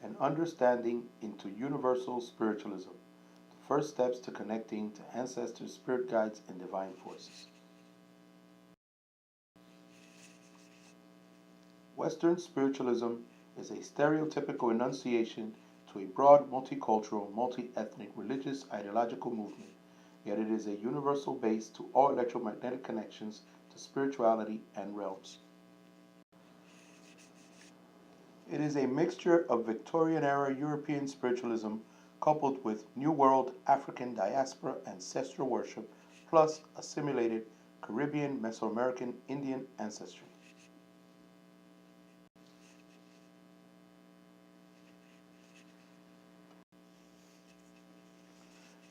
and understanding into universal spiritualism, the first steps to connecting to ancestors, spirit guides, and divine forces. Western spiritualism is a stereotypical enunciation to a broad, multicultural, multi-ethnic, religious, ideological movement, yet it is a universal base to all electromagnetic connections to spirituality and realms. It is a mixture of Victorian-era European spiritualism coupled with New World African diaspora ancestral worship, plus assimilated Caribbean, Mesoamerican, Indian ancestry.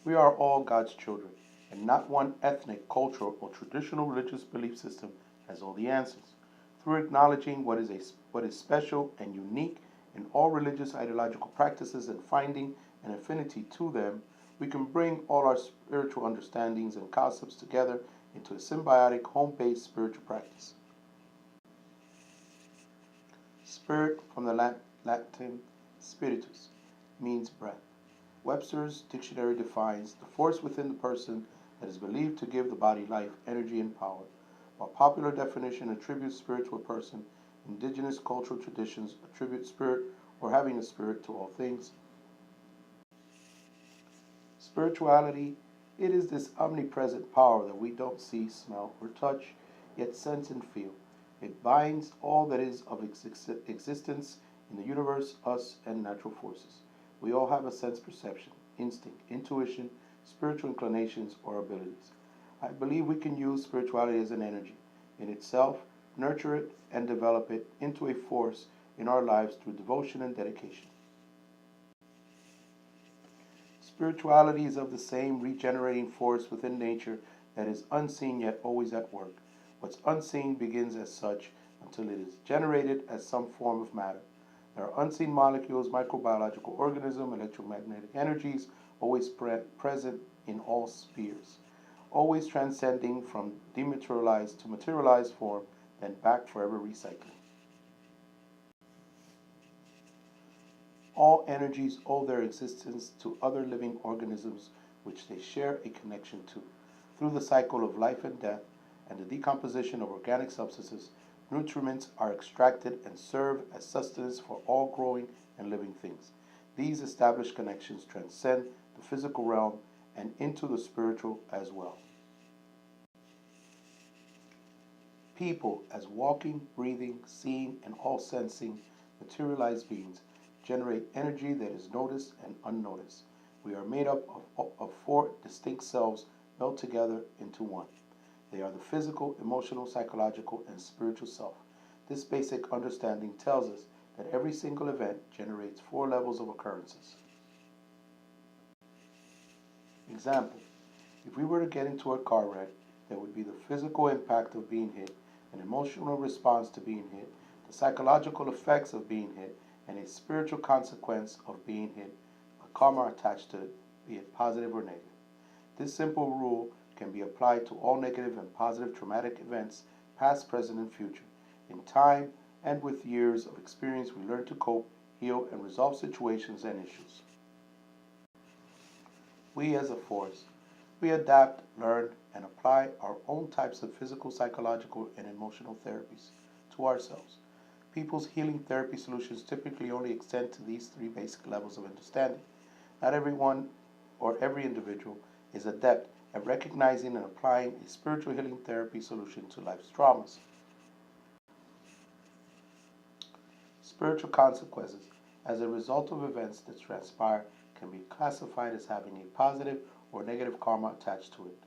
We are all God's children, and not one ethnic, cultural, or traditional religious belief system has all the answers. Through acknowledging what is special and unique in all religious ideological practices and finding an affinity to them, we can bring all our spiritual understandings and concepts together into a symbiotic, home-based spiritual practice. Spirit, from the Latin spiritus, means breath. Webster's dictionary defines the force within the person that is believed to give the body life, energy, and power, while popular definition attributes spirit to a person. Indigenous cultural traditions attribute spirit or having a spirit to all things. Spirituality, it is this omnipresent power that we don't see, smell, or touch, yet sense and feel. It binds all that is of existence in the universe, us, and natural forces. We all have a sense perception, instinct, intuition, spiritual inclinations, or abilities. I believe we can use spirituality as an energy in itself, nurture it, and develop it into a force in our lives through devotion and dedication. Spirituality is of the same regenerating force within nature that is unseen yet always at work. What's unseen begins as such until it is generated as some form of matter. There are unseen molecules, microbiological organisms, electromagnetic energies, always present in all spheres, always transcending from dematerialized to materialized form, then back forever recycling. All energies owe their existence to other living organisms which they share a connection to. Through the cycle of life and death and the decomposition of organic substances, nutriments are extracted and serve as sustenance for all growing and living things. These established connections transcend the physical realm and into the spiritual as well. People, as walking, breathing, seeing, and all sensing, materialized beings, generate energy that is noticed and unnoticed. We are made up of four distinct selves meld together into one. They are the physical, emotional, psychological, and spiritual self. This basic understanding tells us that every single event generates four levels of occurrences. Example, if we were to get into a car wreck, there would be the physical impact of being hit, an emotional response to being hit, the psychological effects of being hit, and a spiritual consequence of being hit, a karma attached to it, be it positive or negative. This simple rule can be applied to all negative and positive traumatic events, past, present, and future. In time and with years of experience, we learn to cope, heal, and resolve situations and issues. We as a force, we adapt, learn, and apply our own types of physical, psychological, and emotional therapies to ourselves. People's healing therapy solutions typically only extend to these three basic levels of understanding. Not everyone or every individual is adept at recognizing and applying a spiritual healing therapy solution to life's traumas. Spiritual consequences as a result of events that transpire can be classified as having a positive or negative karma attached to it.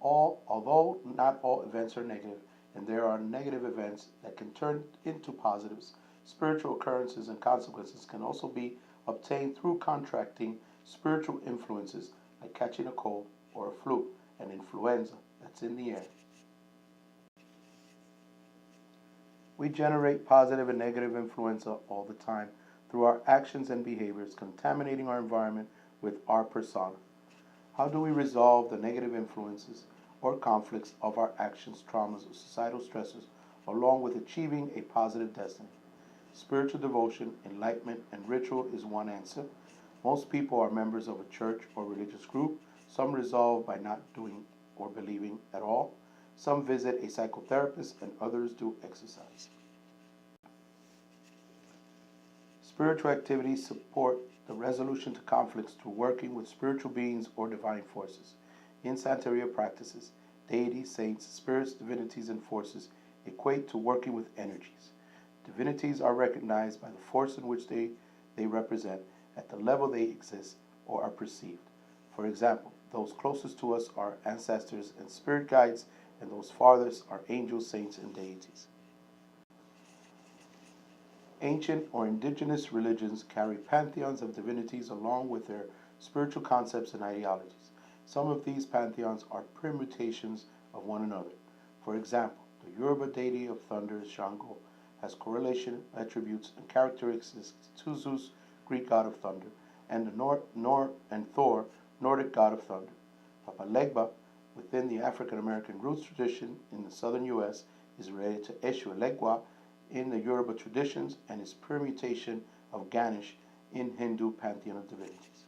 Although not all events are negative, and there are negative events that can turn into positives, spiritual occurrences and consequences can also be obtained through contracting spiritual influences like catching a cold or a flu, an influenza that's in the air. We generate positive and negative influenza all the time through our actions and behaviors, contaminating our environment with our persona. How do we resolve the negative influences or conflicts of our actions, traumas, or societal stressors, along with achieving a positive destiny? Spiritual devotion, enlightenment, and ritual is one answer. Most people are members of a church or religious group. Some resolve by not doing or believing at all. Some visit a psychotherapist, and others do exercise. Spiritual activities support the resolution to conflicts through working with spiritual beings or divine forces. In Santeria practices, deities, saints, spirits, divinities, and forces equate to working with energies. Divinities are recognized by the force in which they represent, at the level they exist or are perceived. For example, those closest to us are ancestors and spirit guides, and those farthest are angels, saints, and deities. Ancient or indigenous religions carry pantheons of divinities along with their spiritual concepts and ideologies. Some of these pantheons are permutations of one another. For example, the Yoruba deity of thunder, Shango, has correlation, attributes, and characteristics to Zeus, Greek god of thunder, and Thor, Nordic god of thunder. Papa Legba, within the African American roots tradition in the southern U.S., is related to Eshu Elegua in the Yoruba traditions and is permutation of Ganesh in Hindu pantheon of divinities.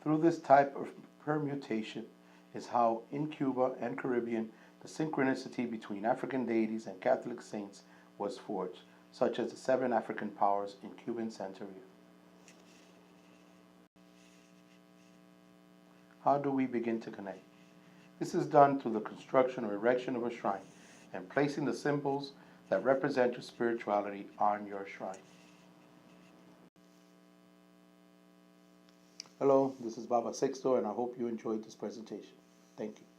Through this type of permutation is how in Cuba and Caribbean the synchronicity between African deities and Catholic saints was forged, such as the 7 African powers in Cuban Santeria. How do we begin to connect? This is done through the construction or erection of a shrine and placing the symbols that represent your spirituality on your shrine. Hello, this is BabaSixto, and I hope you enjoyed this presentation. Thank you.